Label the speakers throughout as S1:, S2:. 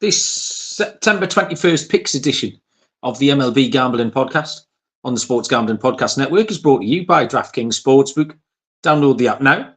S1: this September 21st picks edition of the MLB Gambling Podcast on the Sports Gambling Podcast Network is brought to you by DraftKings Sportsbook. Download the app now.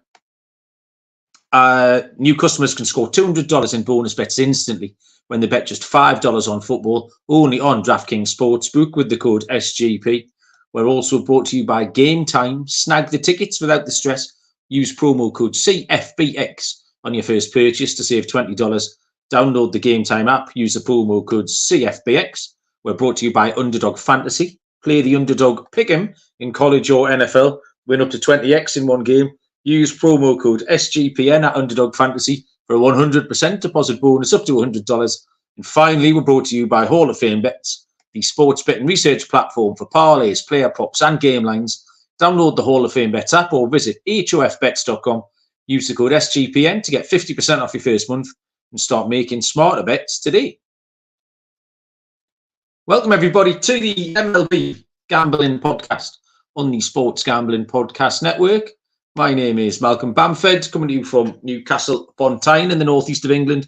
S1: New customers can score $200 in bonus bets instantly when they bet just $5 on football, only on DraftKings Sportsbook with the code SGP. We're also brought to you by Game Time. Snag the tickets without the stress. Use promo code CFBX on your first purchase to save $20. Download the Game Time app. Use the promo code CFBX. We're brought to you by Underdog Fantasy. Play the Underdog Pick'em in college or NFL. Win up to 20x in one game. Use promo code SGPN at Underdog Fantasy for a 100% deposit bonus up to $100. And finally, we're brought to you by Hall of Fame Bets, the sports betting research platform for parlays, player props, and game lines. Download the Hall of Fame Bets app or visit hofbets.com. Use the code SGPN to get 50% off your first month and start making smarter bets today. Welcome, everybody, to the MLB Gambling Podcast on the Sports Gambling Podcast Network. My name is Malcolm Bamford, coming to you from Newcastle upon Tyne in the northeast of England.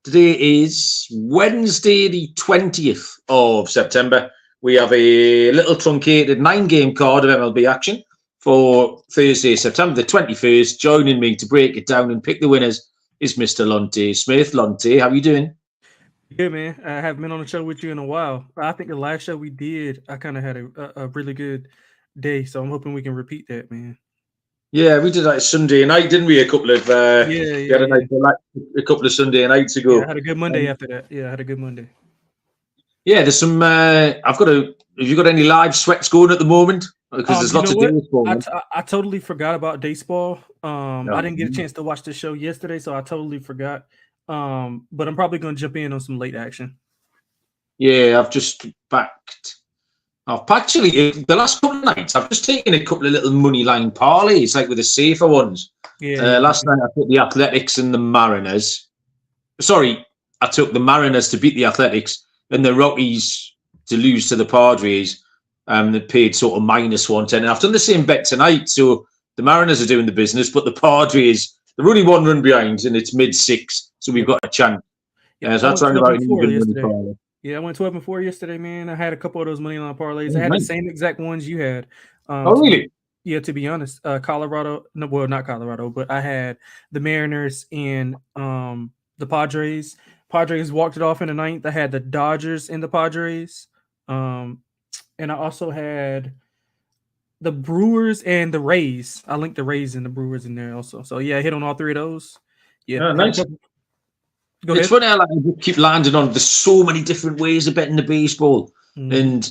S1: Today is Wednesday, the 20th of September. We have a little truncated 9-game card of MLB action for Thursday, September the 21st. Joining me to break it down and pick the winners is Mr. Lonte Smith. Lonte, how are you doing?
S2: Good, man. I haven't been on the show with you in a while. I think the last show we did, I kind of had a really good day, so I'm hoping we can repeat that, man.
S1: Yeah, we did that Sunday night, didn't we? A couple of a couple of Sunday nights ago.
S2: Yeah, I had a good Monday after that. Yeah, I had a good Monday.
S1: Yeah, there's some. Have you got any live sweats going at the moment? Because there's lots of baseball.
S2: I totally forgot about baseball. I didn't get a chance to watch the show yesterday, so I totally forgot. But I'm probably going to jump in on some late action.
S1: Yeah, I've actually, the last couple of nights, I've just taken a couple of little money line parlays, like with the safer ones.
S2: Yeah.
S1: Last night, I took the Athletics and the Mariners. Sorry, I took the Mariners to beat the Athletics and the Rockies to lose to the Padres. They paid sort of -110. And I've done the same bet tonight. So the Mariners are doing the business, but the Padres, they're only 1 run behind and it's mid-6. So we've got a chance.
S2: Yeah,
S1: so that's around about an even money parlay.
S2: Yeah, I went 12-4 yesterday, man. I had a couple of those money line parlays. I had the same exact ones you had.
S1: Oh, really?
S2: To be honest, Colorado. No, well, not Colorado, but I had the Mariners and the Padres. Padres walked it off in the 9th. I had the Dodgers and the Padres, and I also had the Brewers and the Rays. I linked the Rays and the Brewers in there also. So yeah, I hit on all 3 of those. Yeah,
S1: nice. It's funny how I keep landing on. There's so many different ways of betting the baseball, and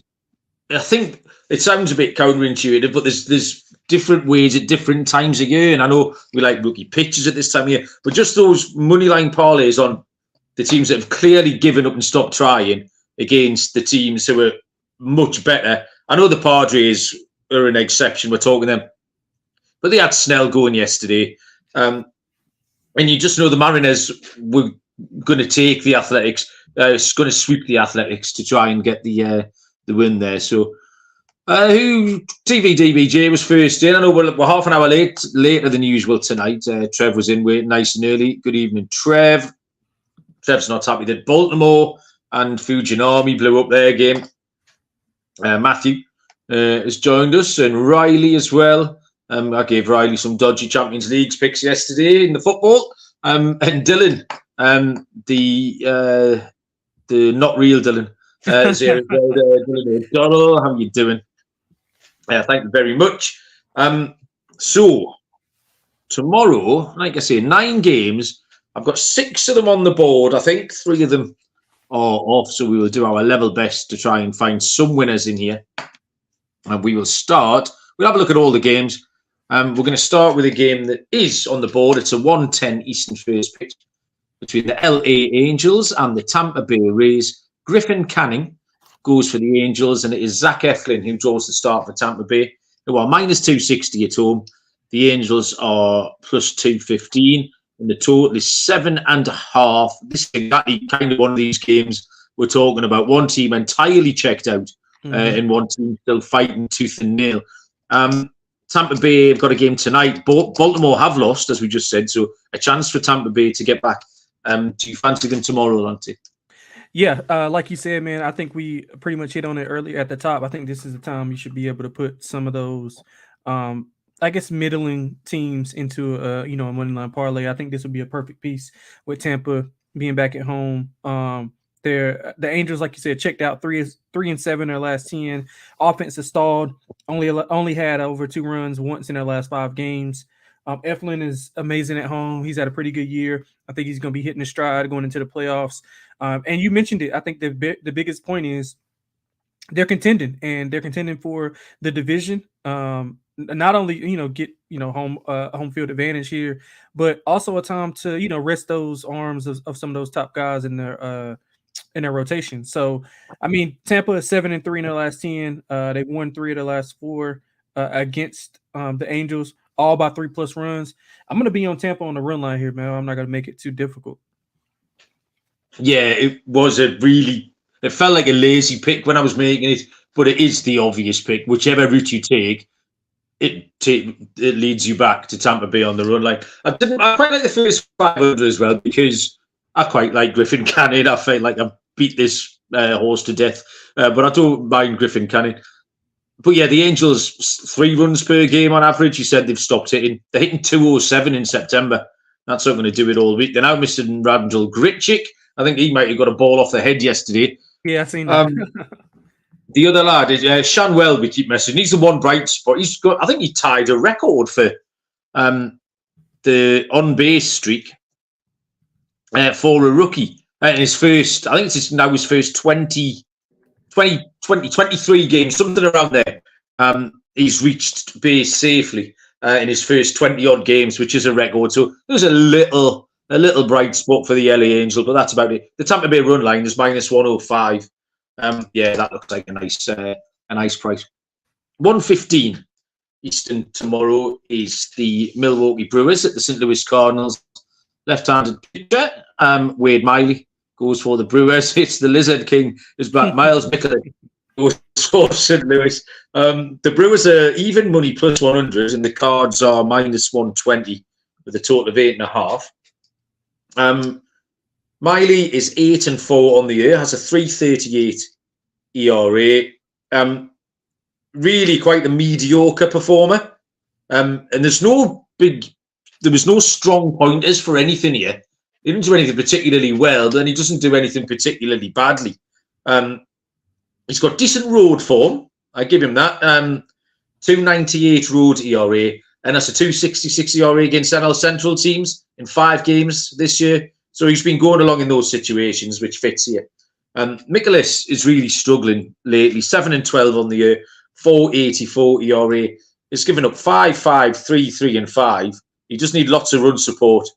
S1: I think it sounds a bit counterintuitive, but there's different ways at different times of year. And I know we like rookie pitchers at this time of year, but just those money line parlays on the teams that have clearly given up and stopped trying against the teams who are much better. I know the Padres are an exception. We're talking them, but they had Snell going yesterday, and you just know the Mariners were going to take the Athletics. It's going to sweep the Athletics to try and get the win there. So, TVDBJ was first in. I know we're half an hour later than usual tonight. Trev was in waiting nice and early. Good evening, Trev. Trev's not happy that Baltimore and Fujinami blew up their game. Matthew has joined us, and Riley as well. I gave Riley some dodgy Champions League picks yesterday in the football. And Dylan, the not real Dylan. Dylan O'Donnell, how you doing? Thank you very much. So tomorrow, like I say, 9 games. I've got 6 of them on the board. I think 3 of them are off, so we will do our level best to try and find some winners in here. And we will start. We'll have a look at all the games. We're going to start with a game that is on the board. It's a 1:10 Eastern first pitch between the LA Angels and the Tampa Bay Rays. Griffin Canning goes for the Angels, and it is Zach Eflin who draws the start for Tampa Bay. Well, -260 at home. The Angels are +215, and the total is 7.5. This is exactly kind of one of these games we're talking about. One team entirely checked out, and one team still fighting tooth and nail. Tampa Bay have got a game tonight. Baltimore have lost, as we just said, so a chance for Tampa Bay to get back. Do you fancy them tomorrow, Lonte?
S2: Yeah, like you said, man, I think we pretty much hit on it earlier at the top. I think this is the time you should be able to put some of those, I guess, middling teams into a money line parlay. I think this would be a perfect piece with Tampa being back at home. The Angels, like you said, checked out 3-7 their last 10. Offense has stalled. Only had over 2 runs once in their last 5 games. Eflin is amazing at home. He's had a pretty good year. I think he's going to be hitting his stride going into the playoffs. And you mentioned it. I think the biggest point is they're contending for the division. Not only get home field advantage here, but also a time to rest those arms of some of those top guys in their rotation. So, I mean, Tampa is 7-3 in their last 10. They've won 3 of their last 4 against the Angels, all by 3+ runs. I'm going to be on Tampa on the run line here, man. I'm not going to make it too difficult.
S1: Yeah, it felt like a lazy pick when I was making it, but it is the obvious pick. Whichever route you take, it leads you back to Tampa Bay on the run line. I quite like the first 500 as well because I quite like Griffin Canning. I feel like I've beat this horse to death, but I don't mind Griffin Canning. But yeah, the Angels 3 runs per game on average. You said they've stopped hitting. They're hitting 207 in September. That's not going to do it all week. They're now missing Randall Grichuk. I think he might have got a ball off the head yesterday.
S2: Yeah, I've seen that.
S1: The other lad is Shanwell. We keep messaging. He's the one bright spot. I think he tied a record for the on-base streak for a rookie in his first. I think it's now his first 23 games, something around there. He's reached base safely in his first 20-odd games, which is a record. So there's a little bright spot for the LA Angels, but that's about it. The Tampa Bay run line is -105. Yeah, that looks like a nice price. 1:15 Eastern tomorrow is the Milwaukee Brewers at the St. Louis Cardinals. Left-handed pitcher, Wade Miley goes for the Brewers. It's the Lizard King is back. Miles Mikolas goes for St. Louis. The Brewers are even money +100, and the Cards are -120 with a total of 8.5. Miley is 8-4 on the year, has a 3.38 ERA. Really quite a mediocre performer. And there was no strong pointers for anything here. He didn't do anything particularly well, then he doesn't do anything particularly badly. He's got decent road form. I give him that. 2.98 road ERA, and that's a 2.66 ERA against NL Central teams in 5 games this year. So he's been going along in those situations, which fits here. Mikolas is really struggling lately. 7-12 on the year, 4.84 ERA. He's given up 5-5, 3-3, and 5. He just needs lots of run support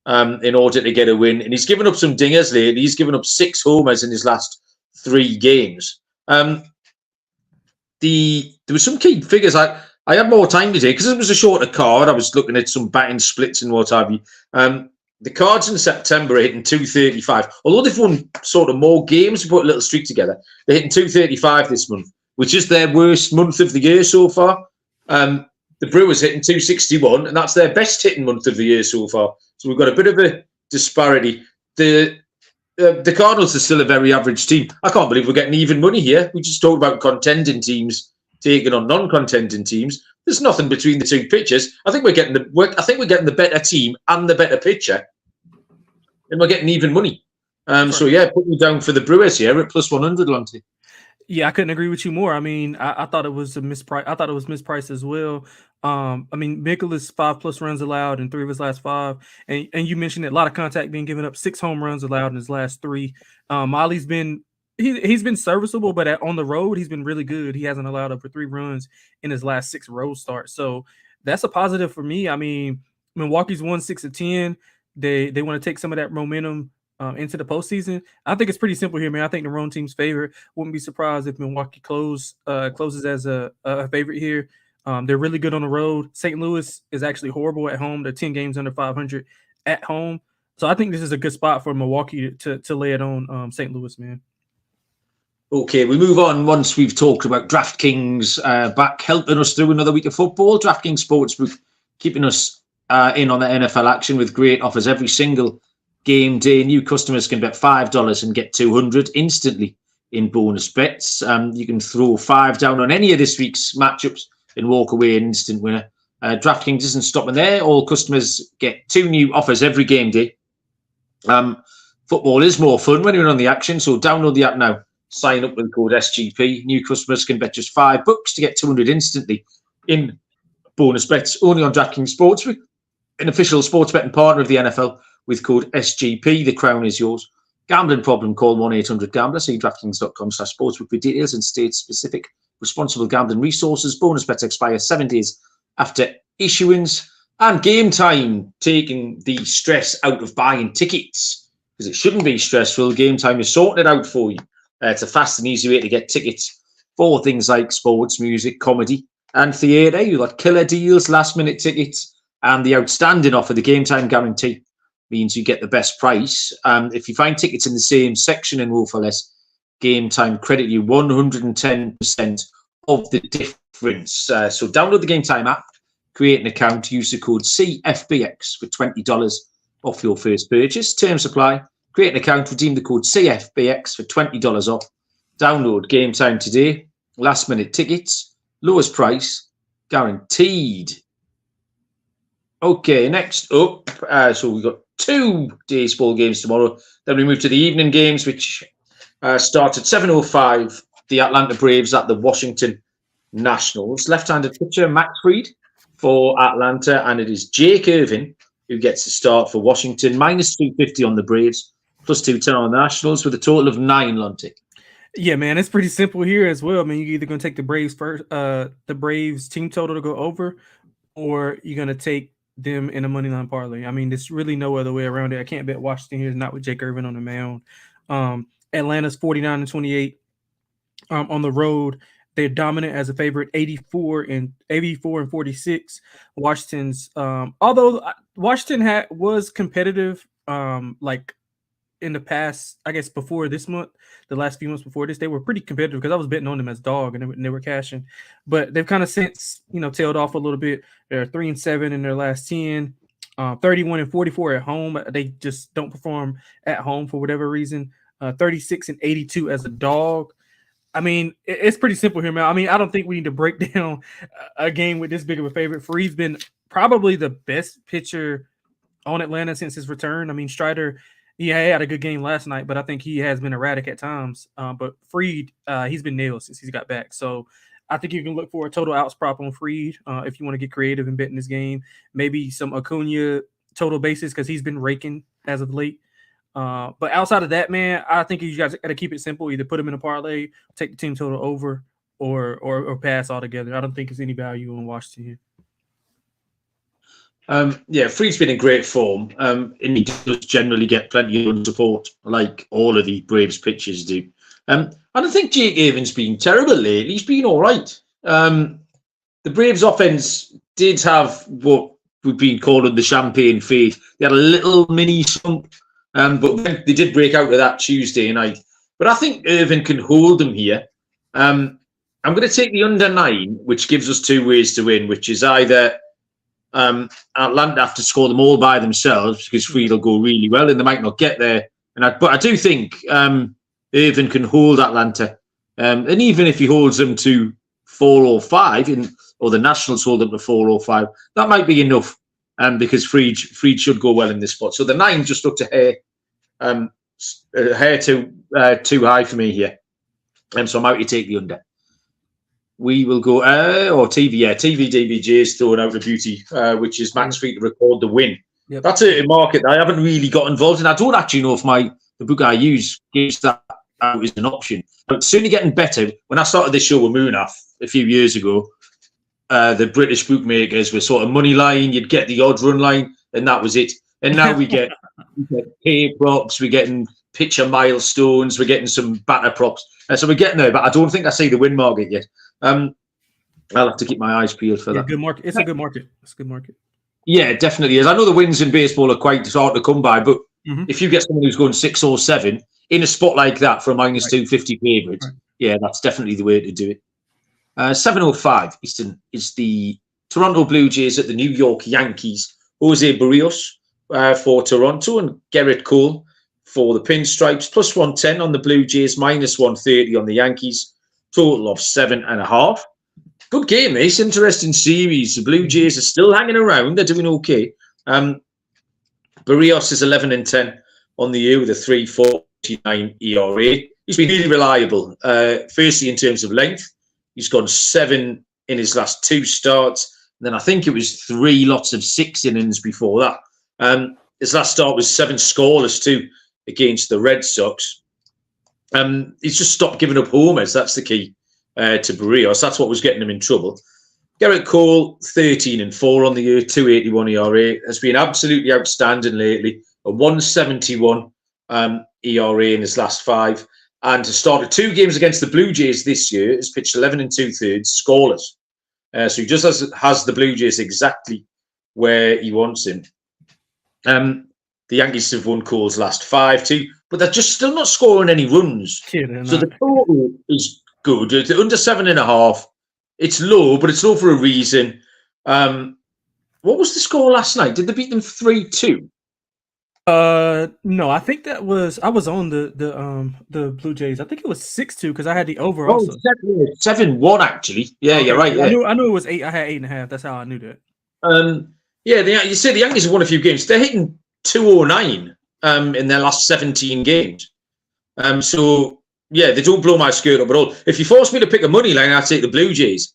S1: in order to get a win. And he's given up some dingers lately. He's given up 6 homers in his last 3 games. There were some key figures. I had more time today because it was a shorter card. I was looking at some batting splits and what have you. The Cards in September are hitting 235. Although they've won sort of more games, put a little streak together, they're hitting 235 this month, which is their worst month of the year so far. The Brewers hitting 261, and that's their best hitting month of the year so far. So we've got a bit of a disparity. The Cardinals are still a very average team. I can't believe we're getting even money here. We just talked about contending teams taking on non-contending teams. There's nothing between the 2 pitchers. I think we're getting the better team and the better pitcher, and we're getting even money. So yeah, put me down for the Brewers here at +100, Lonte.
S2: Yeah, I couldn't agree with you more. I mean, I thought it was a misprice. I thought it was mispriced as well. I mean, Mikolas 5+ runs allowed in 3 of his last 5, and you mentioned it, a lot of contact being given up. 6 home runs allowed in his last 3. Miley's been he's been serviceable, but on the road he's been really good. He hasn't allowed over 3 runs in his last 6 road starts, so that's a positive for me. I mean, Milwaukee's won 6 of 10. They want to take some of that momentum into the postseason. I think it's pretty simple here, man. I think the road team's favorite. Wouldn't be surprised if Milwaukee closes as a favorite here. They're really good on the road. St. Louis is actually horrible at home. They're 10 games under 500 at home. So I think this is a good spot for Milwaukee to lay it on St. Louis, man.
S1: Okay, we move on once we've talked about DraftKings back helping us through another week of football. DraftKings Sportsbook keeping us in on the NFL action with great offers every single game day. New customers can bet $5 and get 200 instantly in bonus bets. You can throw 5 down on any of this week's matchups and walk away an instant winner. DraftKings isn't stopping there. All customers get 2 new offers every game day. Football is more fun when you're on the action, so download the app now. Sign up with the code SGP. New customers can bet just $5 to get 200 instantly in bonus bets. Only on DraftKings Sportsbook, an official sports betting partner of the NFL. With code SGP, the crown is yours. Gambling problem, call 1-800-GAMBLER. See DraftKings.com/sportsbook for details and state-specific responsible gambling resources. Bonus bets expire 7 days after issuance. And Game Time, taking the stress out of buying tickets, because it shouldn't be stressful. Game Time is sorting it out for you. It's a fast and easy way to get tickets for things like sports, music, comedy, and theatre. You've got killer deals, last-minute tickets, and the outstanding offer, the Game Time guarantee, means you get the best price. If you find tickets in the same section and more for less, Game Time credit you 110% of the difference. So download the Game Time app, create an account, use the code CFBX for $20 off your first purchase. Terms apply. Create an account, redeem the code CFBX for $20 off. Download Game Time today. Last minute tickets, lowest price, guaranteed. Okay, next up, so we've got 2 days ball games tomorrow. Then we move to the evening games, which start at 7:05. The Atlanta Braves at the Washington Nationals. Left-handed pitcher Max Fried for Atlanta, and it is Jake Irvin who gets the start for Washington. -250 on the Braves, +210 on the Nationals, with a total of 9. Lonte.
S2: Yeah, man, it's pretty simple here as well. I mean, you're either going to take the Braves first, the Braves team total to go over, or you're going to take them in a money line parlay. I mean, there's really no other way around it. I can't bet Washington here, not with Jake Irvin on the mound. Atlanta's 49-28 on the road. They're dominant as a favorite, 84-46. Washington's, although Washington was competitive, like in the past, I guess before this month, the last few months before this, they were pretty competitive because I was betting on them as dog and they were cashing. But they've kind of since, tailed off a little bit. They're 3-7 in their last 10, 31-44 at home. They just don't perform at home for whatever reason. 36-82 as a dog. I mean, it's pretty simple here, man. I mean, I don't think we need to break down a game with this big of a favorite. Fried's been probably the best pitcher on Atlanta since his return. I mean, Strider, he had a good game last night, but I think he has been erratic at times. But Fried, he's been nailed since he's got back. So I think you can look for a total outs prop on Fried if you want to get creative in betting this game. Maybe some Acuna total bases because he's been raking as of late. But outside of that, man, I think you guys got to keep it simple. Either put him in a parlay, take the team total over, or pass altogether. I don't think there's any value in Washington here.
S1: Yeah, Fried's been in great form, and he does generally get plenty of support, like all of the Braves pitchers do. I don't think Jake Irvin's been terrible lately. He's been all right. The Braves' offense did have what we've been calling the champagne fade. They had a little mini slump, but they did break out of that Tuesday night. But I think Irvin can hold them here. I'm going to take the under 9, which gives us 2 ways to win, which is either Atlanta have to score them all by themselves because Fried will go really well and they might not get there. But I do think Irvin can hold Atlanta. And even if he holds them to 4 or 5, or the Nationals hold them to 4 or 5, that might be enough because Fried should go well in this spot. So the 9 just looked a hair too high for me here. So I'm out to take the under. We will go, TV DBJ is throwing out the beauty, which is Max Fried to record the win. Yep. That's a market that I haven't really got involved in. I don't actually know if the book I use gives that out as an option. But it's certainly getting better. When I started this show with Moonaf a few years ago, the British bookmakers were sort of money line, you'd get the odd run line, and that was it. And now we get pay props, we're getting pitcher milestones, we're getting some batter props. So we're getting there, but I don't think I see the win market yet. I'll have to keep my eyes peeled for that.
S2: Good market. It's a good market. It's a good market.
S1: Yeah, it definitely is. I know the wins in baseball are quite hard to come by, but if you get someone who's going 6 or 7 in a spot like that for a -250 favorite, yeah, that's definitely the way to do it. 7:05 Eastern is the Toronto Blue Jays at the New York Yankees. Jose Barrios for Toronto, and Gerrit Cole for the Pinstripes, plus 110 on the Blue Jays, minus 130 on the Yankees, total of 7.5. Good game, Ace. Interesting series. The Blue Jays are still hanging around. They're doing okay. Barrios is 11-10 on the year with a 3.49 ERA. He's been really reliable. Firstly, in terms of length, he's gone 7 in his last 2 starts. And then I think it was 3 lots of 6 innings before that. His last start was 7 scoreless too against the Red Sox. He's just stopped giving up homers. That's the key to Barrios. That's what was getting him in trouble. Gerrit Cole, 13-4 on the year, 2.81 ERA. Has been absolutely outstanding lately. A 1.71 ERA in his last 5. And to start 2 games against the Blue Jays this year, has pitched 11 2/3 scoreless. So he just has the Blue Jays exactly where he wants him. The Yankees have won Cole's last 5 too, but they're just still not scoring any runs.
S2: Yeah,
S1: so the total is good. It's under 7.5. It's low, but it's low for a reason. What was the score last night? Did they beat them 3-2?
S2: No, I think I was on the Blue Jays. I think it was 6-2 because I had the over also.
S1: 7-1 actually. Yeah, okay. You're right. Yeah.
S2: I knew it was 8. I had 8.5. That's how I knew that.
S1: You said the Yankees have won a few games. They're hitting 209 in their last 17 games. So yeah, they don't blow my skirt up at all. If you force me to pick a money line, I'd take the Blue Jays.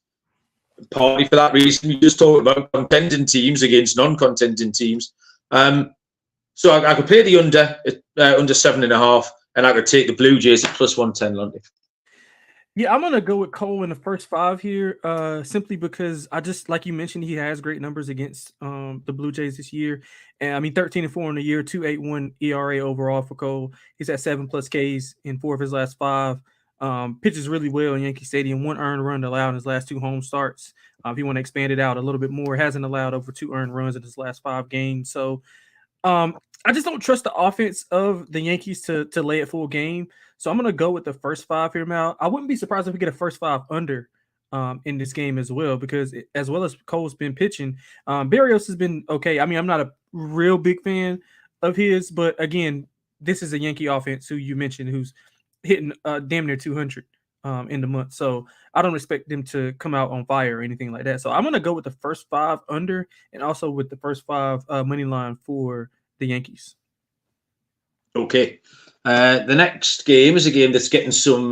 S1: Partly for that reason we just talked about, contending teams against non-contending teams. So I could play the under 7.5, and I could take the Blue Jays at plus 110, London.
S2: Yeah, I'm gonna go with Cole in the first 5 here, simply because I just, like you mentioned, he has great numbers against the Blue Jays this year. And I mean, 13-4 in the year, 2.81 ERA overall for Cole. He's at 7+ Ks in 4 of his last 5. Pitches really well in Yankee Stadium. 1 earned run allowed in his last 2 home starts. If you want to expand it out a little bit more, hasn't allowed over 2 earned runs in his last 5 games. So I just don't trust the offense of the Yankees to lay it full game. So I'm going to go with the first 5 here, Mal. I wouldn't be surprised if we get a first 5 under in this game as well, because as well as Cole's been pitching, Barrios has been okay. I mean, I'm not a real big fan of his, but again, this is a Yankee offense who you mentioned who's hitting damn near 200 in the month. So I don't expect them to come out on fire or anything like that. So I'm going to go with the first 5 under, and also with the first 5 money line for the Yankees.
S1: Okay. The next game is a game that's getting some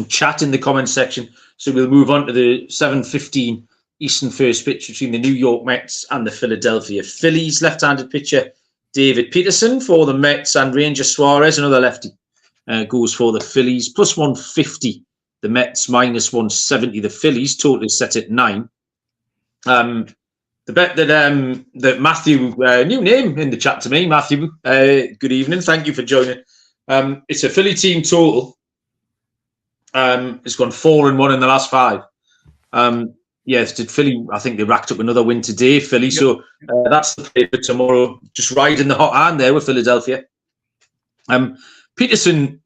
S1: chat in the comment section. So we'll move on to the 7:15 Eastern first pitch between the New York Mets and the Philadelphia Phillies. Left-handed pitcher David Peterson for the Mets, and Ranger Suarez, another lefty, goes for the Phillies. Plus 150 the Mets, minus 170 the Phillies. Total is set at 9. The bet that Matthew, new name in the chat to me, Matthew. Good evening. Thank you for joining. It's a Philly team total. It's gone 4-1 in the last 5. Yes, did Philly? I think they racked up another win today, Philly. Yep. So that's the play for tomorrow. Just riding the hot hand there with Philadelphia. Peterson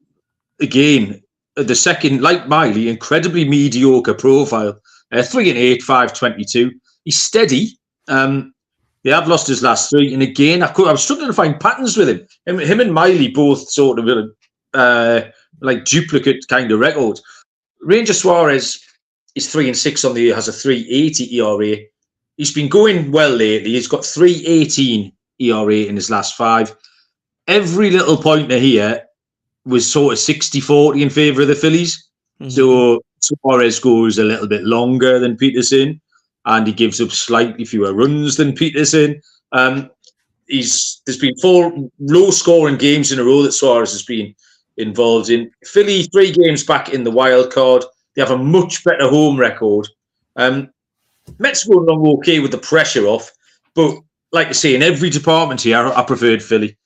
S1: again, the second, like Miley, incredibly mediocre profile. 3-8, 5.22. He's steady. They have lost his last 3, and again, I was struggling to find patterns with him. Him and Miley both sort of like duplicate kind of records. Ranger Suarez is 3-6 on the year, has a 3.80 ERA. He's been going well lately. He's got 3.18 ERA in his last 5. Every little pointer here was sort of 60-40 in favour of the Phillies. Mm-hmm. So Suarez goes a little bit longer than Peterson, and he gives up slightly fewer runs than Peterson. There's been 4 low-scoring games in a row that Suarez has been involved in. Philly, 3 games back in the wild card. They have a much better home record. Mets going along okay with the pressure off, but like I say, in every department here, I preferred Philly.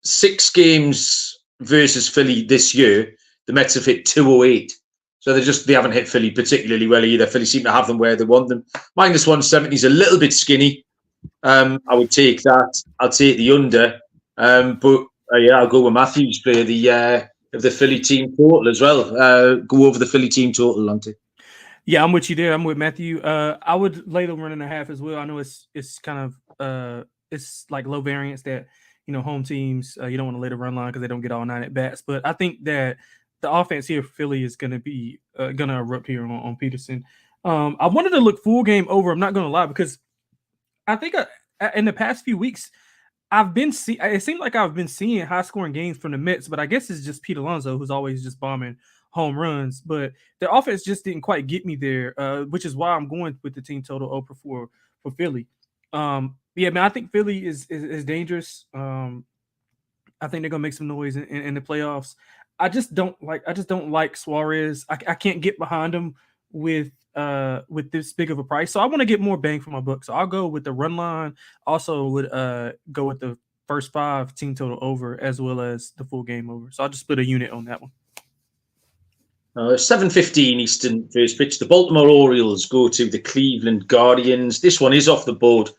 S1: 6 games versus Philly this year, the Mets have hit 208. So they haven't hit Philly particularly well either. Philly seem to have them where they want them. Minus 170 is a little bit skinny. I would take that. I'll take the under. But I'll go with Matthews play of the Philly team total as well. Go over the Philly team total, Lonte.
S2: Yeah, I'm with you there. I'm with Matthew. I would lay the 1.5 as well. I know it's kind of it's like low variance that home teams you don't want to lay the run line because they don't get all 9 at bats. But I think that the offense here for Philly is going to be going to erupt here on Peterson. I wanted to look full game over. I'm not going to lie because I think in the past few weeks it seemed like I've been seeing high scoring games from the Mets, but I guess it's just Pete Alonso who's always just bombing home runs. But their offense just didn't quite get me there, which is why I'm going with the team total over for Philly. Yeah, man, I think Philly is dangerous. I think they're gonna make some noise in the playoffs. I just don't like Suarez. I can't get behind him with this big of a price. So I want to get more bang for my buck. So I'll go with the run line. Also would go with the first 5 team total over as well as the full game over. So I'll just split a unit on that one.
S1: 7:15 Eastern first pitch. The Baltimore Orioles go to the Cleveland Guardians. This one is off the board.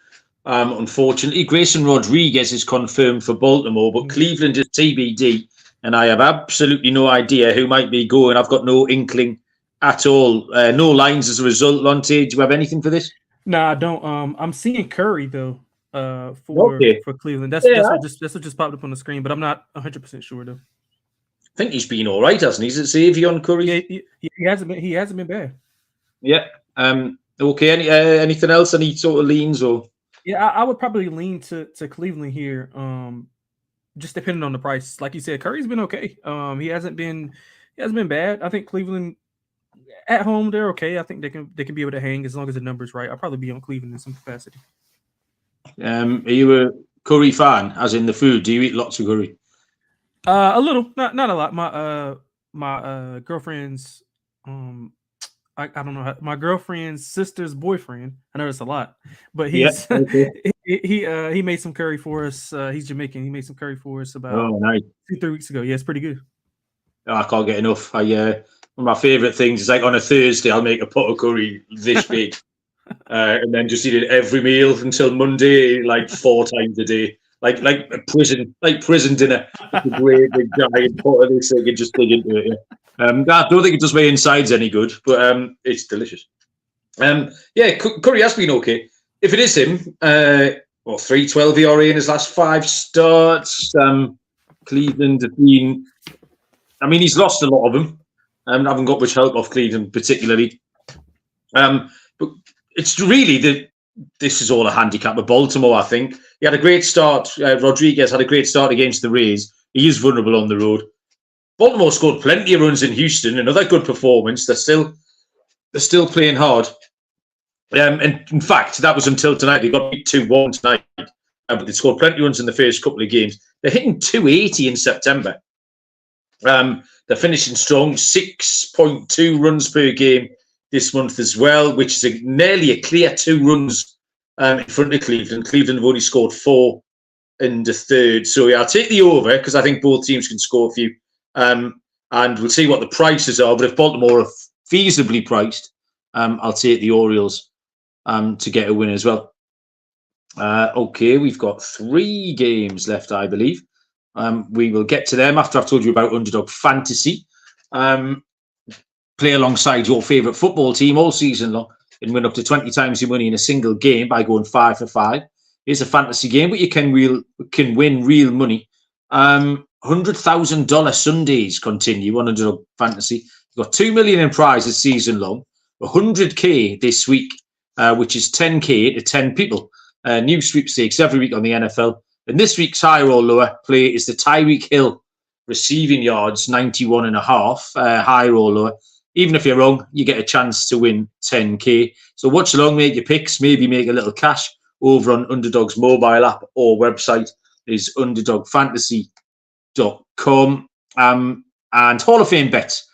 S1: Unfortunately, Grayson Rodriguez is confirmed for Baltimore, but Cleveland is TBD, and I have absolutely no idea who might be going. I've got no inkling at all. No lines as a result. Lonte, do you have anything for this?
S2: No, I don't. I'm seeing Curry though. For Cleveland. That's what just popped up on the screen, but I'm not 100% sure though.
S1: I think he's been all right, hasn't he? Is it Savion Curry?
S2: Yeah, he hasn't been bad.
S1: Yeah. Okay. Anything else? Any sort of leans or?
S2: Yeah, I would probably lean to Cleveland here. Just depending on the price. Like you said, Curry's been okay. He hasn't been bad. I think Cleveland at home they're okay. I think they can be able to hang as long as the numbers right. I'll probably be on Cleveland in some capacity.
S1: Are you a curry fan? As in the food? Do you eat lots of curry?
S2: A little, not a lot. My girlfriend's I don't know my girlfriend's sister's boyfriend. I know it's a lot, but he's he made some curry for us. He's Jamaican. He made some curry for us about 2-3 weeks ago. Yeah, it's pretty good.
S1: I can't get enough. One of my favorite things is like on a Thursday I'll make a pot of curry this big, and then just eat it every meal until Monday, like 4 times a day. Like a prison dinner. It's a great big giant pot of this thing and just dig into it. Yeah. I don't think it does my insides any good, but it's delicious. Curry has been okay. If it is him, 3.12 ERA in his last 5 starts. Cleveland have been. I mean, he's lost a lot of them. Haven't got much help off Cleveland particularly. But it's really this is all a handicap of Baltimore, I think. He had a great start. Rodriguez had a great start against the Rays. He is vulnerable on the road. Baltimore scored plenty of runs in Houston. Another good performance. They're still playing hard. And in fact, that was until tonight. They got beat 2-1 tonight. But they scored plenty of runs in the first couple of games. They're hitting 280 in September. They're finishing strong. 6.2 runs per game this month as well, which is nearly a clear 2 runs in front of Cleveland. Cleveland have only scored 4 in the third. So I'll take the over because I think both teams can score a few. And we'll see what the prices are. But if Baltimore are feasibly priced, I'll take the Orioles to get a win as well. Okay, we've got 3 games left, I believe. We will get to them after I've told you about Underdog Fantasy. Play alongside your favourite football team all season long and win up to 20 times your money in a single game by going 5 for 5. It's a fantasy game, but you can win real money. $100,000 Sundays continue on Underdog Fantasy. You've got $2 million in prizes season long, $100K this week, which is $10K to 10 people. New sweepstakes every week on the NFL. And this week's higher or lower play is the Tyreek Hill receiving yards, 91.5, higher or lower. Even if you're wrong, you get a chance to win 10K. So watch along, make your picks, maybe make a little cash over on Underdog's mobile app or website is underdogfantasy.com. And Hall of Fame bets.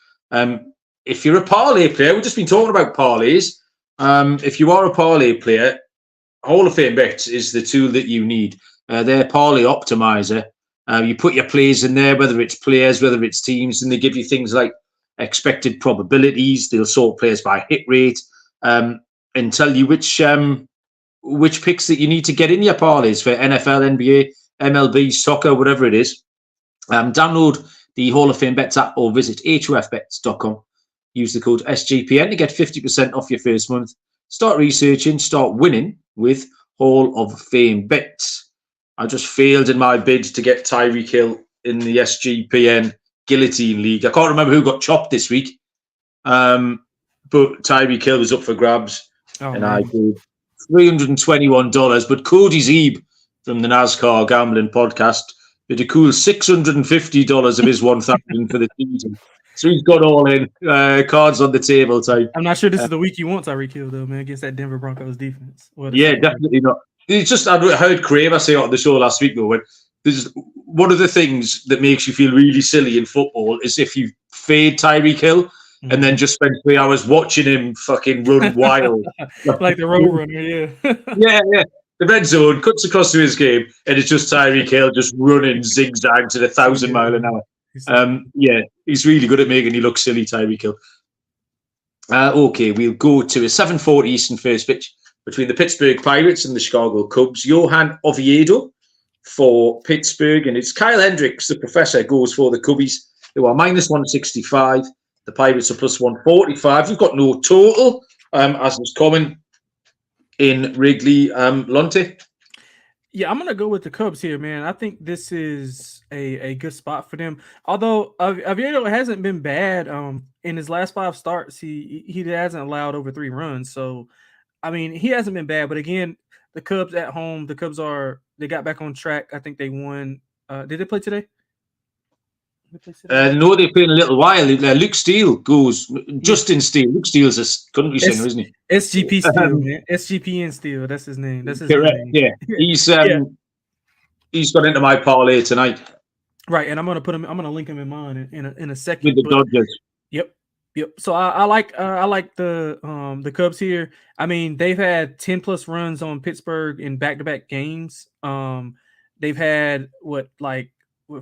S1: If you're a parlay player, we've just been talking about parlays. If you are a parlay player, Hall of Fame bets is the tool that you need. They're parlay optimizer. You put your plays in there, whether it's players, whether it's teams, and they give you things like expected probabilities. They'll sort players by hit rate and tell you which picks that you need to get in your parlays for NFL, NBA, MLB, soccer, whatever it is. Download the Hall of Fame Bets app or visit hofbets.com Use the code SGPN to get 50% off your first month. Start researching, start winning with Hall of Fame bets. I just failed in my bid to get Tyreek Hill in the SGPN Guillotine League. I can't remember who got chopped this week, but Tyreek Hill was up for grabs, and I did $321. But Cody Zeeb from the NASCAR Gambling Podcast did a cool $650 of his 1,000 for the season. So he's got all in, cards on the table type.
S2: I'm not sure this is the week you want Tyreek Hill, though, man, against that Denver Broncos defense.
S1: Yeah, definitely not. It's just, I heard Kramer say on the show last week, though, when there's one of the things that makes you feel really silly in football is if you fade Tyreek Hill and then just spend 3 hours watching him fucking run wild.
S2: Like the road runner, yeah.
S1: Yeah. The red zone cuts across to his game, and it's just Tyreek Hill just running zigzags at 1,000 miles an hour. He's really good at making you look silly, Tyreek Hill. Okay, we'll go to a 7:40 Eastern first pitch between the Pittsburgh Pirates and the Chicago Cubs. Johan Oviedo for Pittsburgh, and it's Kyle Hendricks, the professor, goes for the Cubbies, who are -165. The Pirates are +145. We've got no total, as was common in Wrigley. Lonte?
S2: Yeah, I'm gonna go with the Cubs here, man. I think this is a good spot for them. Although Oviedo hasn't been bad. In his last 5 starts, he hasn't allowed over 3 runs. So, I mean, he hasn't been bad. But again, the Cubs at home, the Cubs they got back on track. I think they won. Did they play today?
S1: No, they played in a little while. Luke Steele goes. Justin Steele. Luke Steele's a country singer, isn't he?
S2: SGP Steele, man. SGPN Steele. That's his name. That's his
S1: correct.
S2: name.
S1: Yeah, he's got into my parlay tonight.
S2: Right, and I'm gonna link him in mine in a second.
S1: With the Dodgers.
S2: Yep. So I like the Cubs here. I mean, they've had 10+ runs on Pittsburgh in back-to-back games. They've had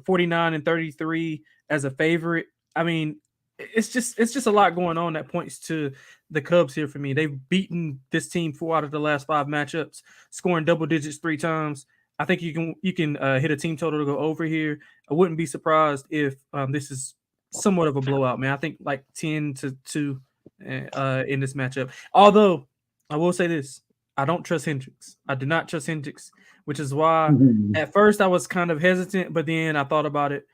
S2: 49 and 33 as a favorite. I mean, it's just a lot going on that points to the Cubs here for me. They've beaten this team 4 out of the last 5 matchups, scoring double digits 3 times. I think you can hit a team total to go over here. I wouldn't be surprised if this is somewhat of a blowout, man. I think like 10-2 in this matchup. Although I will say this, I don't trust Hendricks. I do not trust Hendricks, which is why at first I was kind of hesitant, but then I thought about it.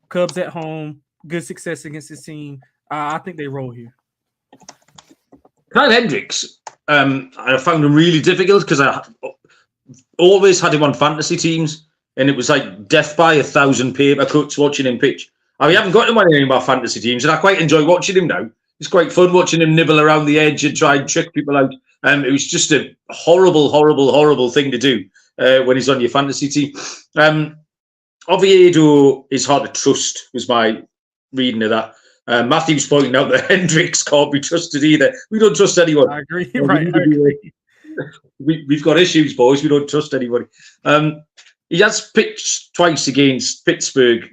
S2: Cubs at home, good success against this team. I think they roll here.
S1: Kyle Hendricks, I found him really difficult because I always had him on fantasy teams, and it was like death by 1,000 paper cuts watching him pitch. I haven't got him on any of my fantasy teams, and I quite enjoy watching him now. It's quite fun watching him nibble around the edge and try and trick people out. It was just a horrible, horrible, horrible thing to do when he's on your fantasy team. Oviedo is hard to trust, was my reading of that. Matthew's pointing out that Hendricks can't be trusted either. We don't trust anyone.
S2: I agree. Right. I agree.
S1: We've got issues, boys. We don't trust anybody. He has pitched twice against Pittsburgh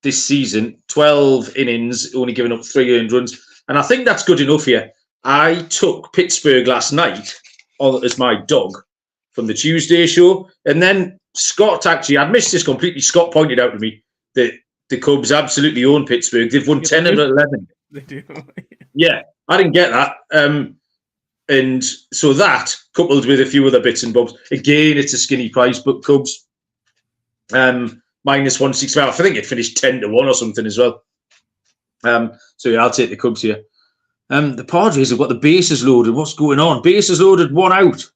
S1: this season, 12 innings, only giving up 3 earned runs. And I think that's good enough here. I took Pittsburgh last night as my dog from the Tuesday show. And then Scott, actually, I'd missed this completely. Scott pointed out to me that the Cubs absolutely own Pittsburgh. They've won 10 of 11.
S2: They do.
S1: Yeah, I didn't get that. And so that, coupled with a few other bits and bobs, again, it's a skinny price, but Cubs -165. I think it finished 10-1 or something as well. So yeah, I'll take the Cubs here. The Padres have got the bases loaded. What's going on? Bases loaded, 1 out.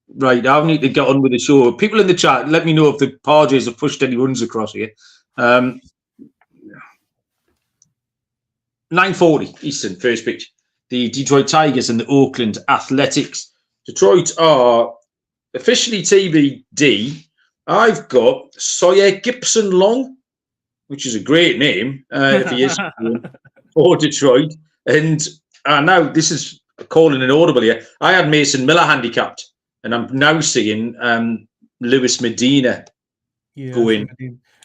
S1: Right, I need to get on with the show. People in the chat, let me know if the Padres have pushed any runs across here. 9:40 Eastern, first pitch. The Detroit Tigers and the Oakland Athletics. Detroit are officially TBD. I've got Sawyer Gibson Long, which is a great name if he is for Detroit. And now this is calling an audible here. I had Mason Miller handicapped, and I'm now seeing Lewis Medina go in.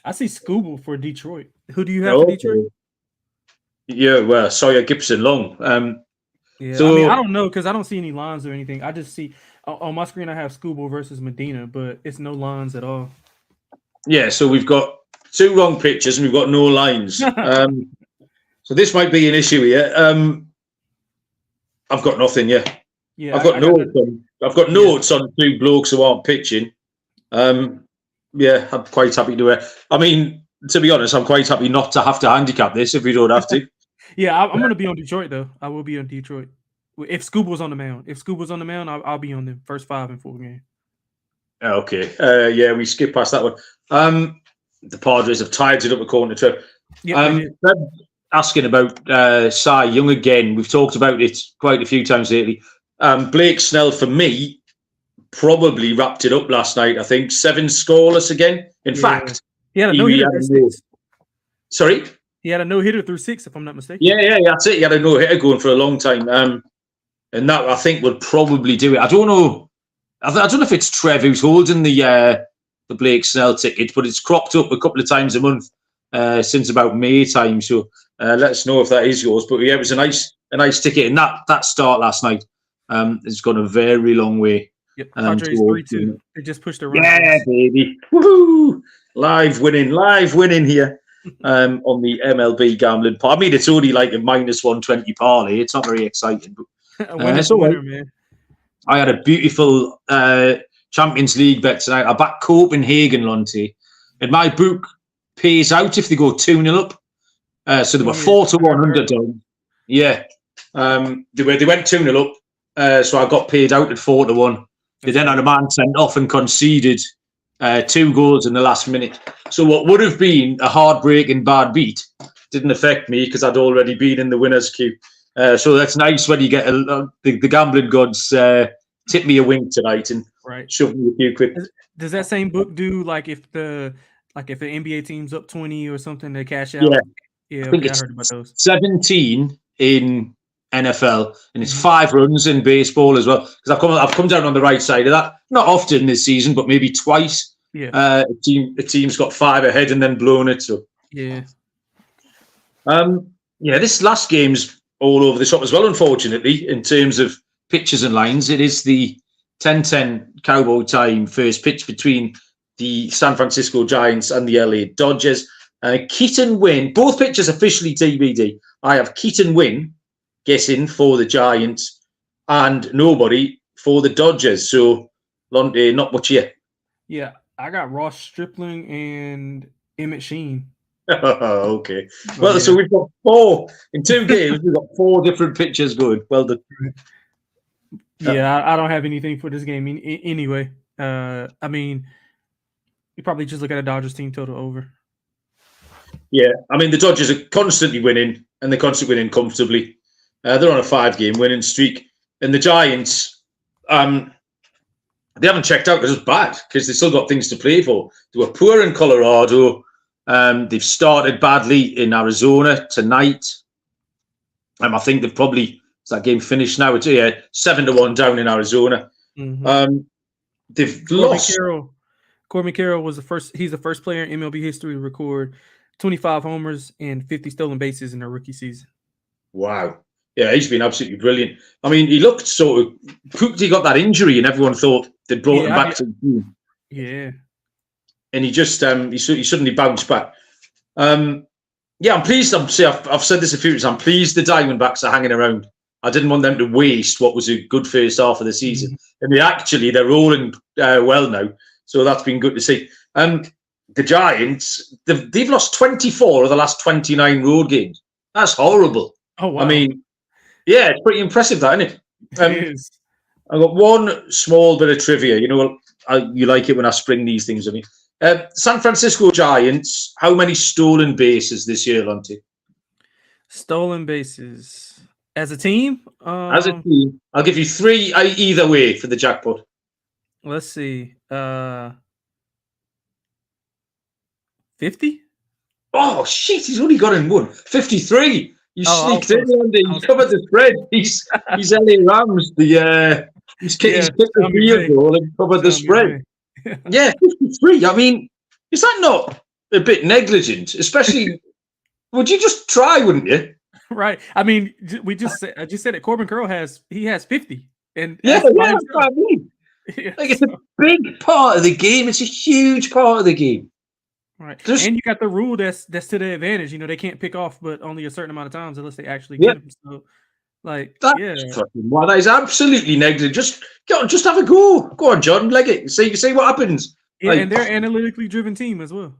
S2: I see Scooble for Detroit. Who do you have for Detroit?
S1: Yeah, well, Sawyer Gibson Long.
S2: Yeah, so, I mean, I don't know because I don't see any lines or anything. I just see on my screen I have Scooble versus Medina, but it's no lines at all. Yeah,
S1: so we've got 2 wrong pictures and we've got no lines. So this might be an issue here. I've got nothing. Yeah, I've got notes. I've got notes on two blokes who aren't pitching. Yeah, I'm quite happy to. I mean, to be honest, I'm quite happy not to have to handicap this if we don't have to.
S2: Yeah, I'm going to be on Detroit though. I will be on Detroit if Scooble's on the mound. If Scooble's on the mound, I'll be on the first 5 and 4 game.
S1: Okay. Yeah, we skip past that one. The Padres have tied it up according to Trev.
S2: Yeah,
S1: asking about Cy Young again. We've talked about it quite a few times lately. Blake Snell, for me, probably wrapped it up last night. I think 7 scoreless again. In fact,
S2: he had a no-hitter through 6.
S1: Sorry?
S2: He had a no-hitter through 6, if I'm not mistaken.
S1: Yeah, that's it. He had a no-hitter going for a long time. And that, I think, would probably do it. I don't know. I don't know if it's Trev who's holding the Blake Snell ticket, but it's cropped up a couple of times a month since about May time. So let us know if that is yours. But yeah, it was a nice ticket, and that start last night has gone a very long way.
S2: Yep, Padres 3-2. They just pushed the run.
S1: Yeah, baby, woohoo! Live winning here on the MLB gambling part. I mean, it's only like a -120 parlay. It's not very exciting, but
S2: winner's a winner, man.
S1: I had a beautiful Champions League bet tonight. I backed Copenhagen, Lonte, and my book pays out if they go 2-0 up. So they were 4-1 underdog. Yeah, they went 2-0 up. So I got paid out at 4-1. They then had a man sent off and conceded 2 goals in the last minute. So what would have been a heartbreaking bad beat didn't affect me because I'd already been in the winners' queue. So that's nice when you get the gambling gods tip me a wink tonight and shove me a few quid.
S2: Does that same book do like if the NBA team's up 20 or something, they cash out? Yeah, I heard about those.
S1: 17 in NFL and it's 5 runs in baseball as well. Because I've come down on the right side of that. Not often this season, but maybe twice.
S2: Yeah.
S1: A team's got 5 ahead and then blown it. So
S2: yeah.
S1: This last game's all over the shop as well, unfortunately, in terms of pitches and lines. It is the 10:10 Cowboy time first pitch between the San Francisco Giants and the LA Dodgers. Keaton Wynn, both pitchers officially TBD. I have Keaton Wynn guessing for the Giants and nobody for the Dodgers. So, Lonte, not much here.
S2: Yeah, I got Ross Stripling and Emmett Sheen.
S1: Okay. Well, so we've got 4 in 2 games. We've got 4 different pitchers going. Well done.
S2: Yeah, I don't have anything for this game anyway. I mean, you probably just look at a Dodgers team total over.
S1: Yeah, I mean, the Dodgers are constantly winning, and they're constantly winning comfortably. They're on a 5-game winning streak. And the Giants, they haven't checked out because it's bad, because they've still got things to play for. They were poor in Colorado. They've started badly in Arizona tonight. I think they've probably, is that game finished now? It's 7-1 down in Arizona.
S2: Mm-hmm.
S1: They've lost.
S2: Corbin Carroll was he's the first player in MLB history to record 25 homers and 50 stolen bases in a rookie season.
S1: Wow. Yeah, he's been absolutely brilliant. I mean, he looked sort of cooked. He got that injury and everyone thought they'd brought him back to the team.
S2: Yeah.
S1: And he just he suddenly bounced back. I'm pleased. I've said this a few times. I'm pleased the Diamondbacks are hanging around. I didn't want them to waste what was a good first half of the season. And they're rolling well now. So that's been good to see. The Giants, they've lost 24 of the last 29 road games. That's horrible.
S2: Oh, wow.
S1: I mean, yeah, it's pretty impressive, that, isn't it?
S2: It is.
S1: I've got one small bit of trivia. You know, you like it when I spring these things on you. San Francisco Giants, how many stolen bases this year, Lonte?
S2: Stolen bases. As a team?
S1: As a team. I'll give you 3 either way for the jackpot.
S2: Let's see. 50?
S1: Oh, shit, he's only got in 1. 53. You sneaked in, Lonte. You covered the spread. He's LA Rams. He's kicked the field goal and covered the spread. Yeah, 53. I mean, is that not a bit negligent? Especially, would you just try, wouldn't you?
S2: Right. I mean, I just said that Corbin Carroll has 50. And
S1: that's what I mean. Like, it's a big part of the game. It's a huge part of the game.
S2: Right.
S1: Just
S2: And you got the rule that's to their advantage. They can't pick off but only a certain amount of times unless they actually
S1: yeah,
S2: get them. So, like,
S1: that's
S2: yeah.
S1: fucking why that is absolutely negative. Just go on, just have a go. Go on, John, leg it. See what happens.
S2: Yeah, and they're analytically driven team as well.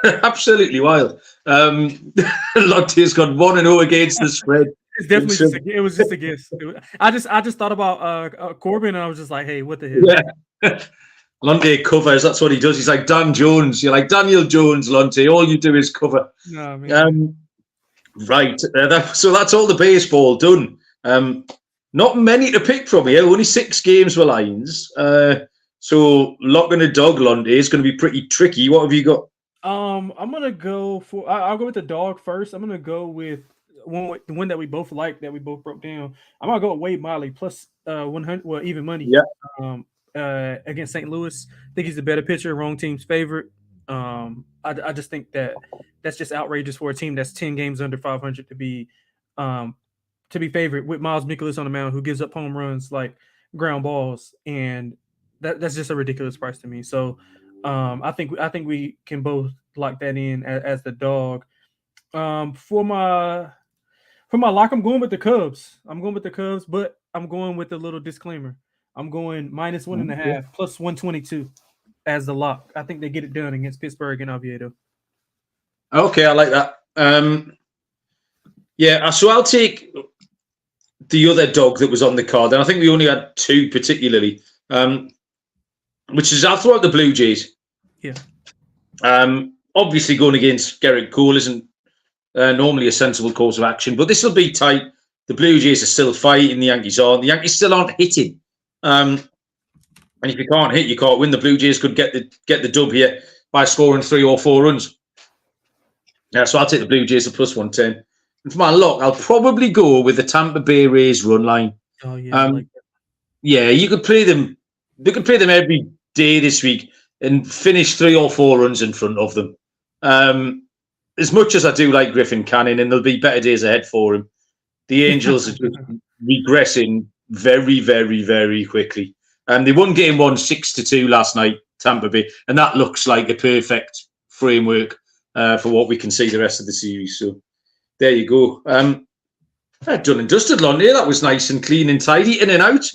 S1: Absolutely wild. Lonte's got 1-0 against the spread.
S2: It's definitely it was just a guess. I just thought about Corbin, and I was just like, hey, what the hell?
S1: Yeah. Lonte covers. That's what he does. He's like Dan Jones. You're like Daniel Jones, Lonte. All you do is cover.
S2: No, man.
S1: Right. So that's all the baseball done. Not many to pick from here. Only 6 games were lines. So locking a dog, Lonte, is going to be pretty tricky. What have you got?
S2: I'm gonna go for. I'll go with the dog first. I'm gonna go with the one that we both like, that we both broke down. I'm gonna go with Wade Miley plus 100. Well, even money.
S1: Yeah.
S2: Against St. Louis, I think he's a better pitcher. Wrong team's favorite. I just think that's just outrageous for a team that's 10 games under 500 to be favored with Miles Mikolas on the mound, who gives up home runs like ground balls, and that's just a ridiculous price to me. So I think we can both lock that in as the dog. For my lock, I'm going with the Cubs. But I'm going with a little disclaimer. I'm going -1.5 plus 122 as the lock. I think they get it done against Pittsburgh and Oviedo.
S1: Okay, I like that. Yeah, so I'll take the other dog that was on the card, and I think we only had 2 particularly, which is I'll throw out the Blue Jays.
S2: Yeah.
S1: Obviously, going against Gerrit Cole isn't normally a sensible course of action, but this will be tight. The Blue Jays are still fighting. The Yankees aren't. The Yankees still aren't hitting. And if you can't hit, you can't win. The Blue Jays could get the dub here by scoring 3 or 4 runs. So I'll take the Blue Jays at plus 110. And for my lock, I'll probably go with the Tampa Bay Rays run line.
S2: Oh yeah,
S1: yeah, you could play them. They could play them every day this week and finish 3 or 4 runs in front of them. As much as I do like Griffin Canning, and there'll be better days ahead for him, the Angels are just regressing very, very, very quickly. They won game 1 6-2 last night, Tampa Bay, and that looks like a perfect framework for what we can see the rest of the series. So there you go. Done and dusted, Lonte. That was nice and clean and tidy, in and out.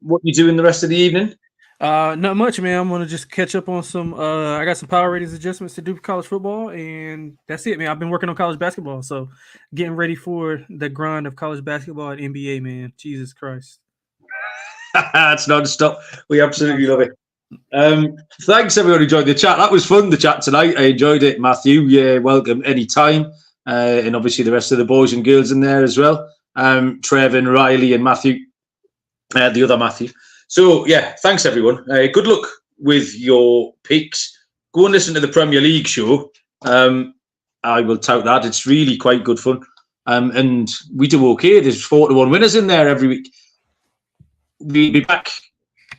S1: What you doing the rest of the evening?
S2: Not much, man. I'm gonna just catch up on some. I got some power ratings adjustments to do for college football, and that's it, man. I've been working on college basketball, so getting ready for the grind of college basketball and NBA, man. Jesus Christ,
S1: it's non-stop. We absolutely love it. Thanks everyone who joined the chat. That was fun, the chat tonight. I enjoyed it. Matthew, yeah, welcome anytime. And obviously the rest of the boys and girls in there as well. Trevin, Riley, and Matthew, the other Matthew. So, yeah, thanks, everyone. Good luck with your picks. Go and listen to the Premier League show. I will tout that. It's really quite good fun. And we do okay. There's 4-1 winners in there every week. We'll be back.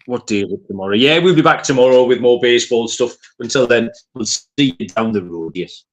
S1: What day is it tomorrow? Yeah, we'll be back tomorrow with more baseball stuff. Until then, we'll see you down the road. Yes.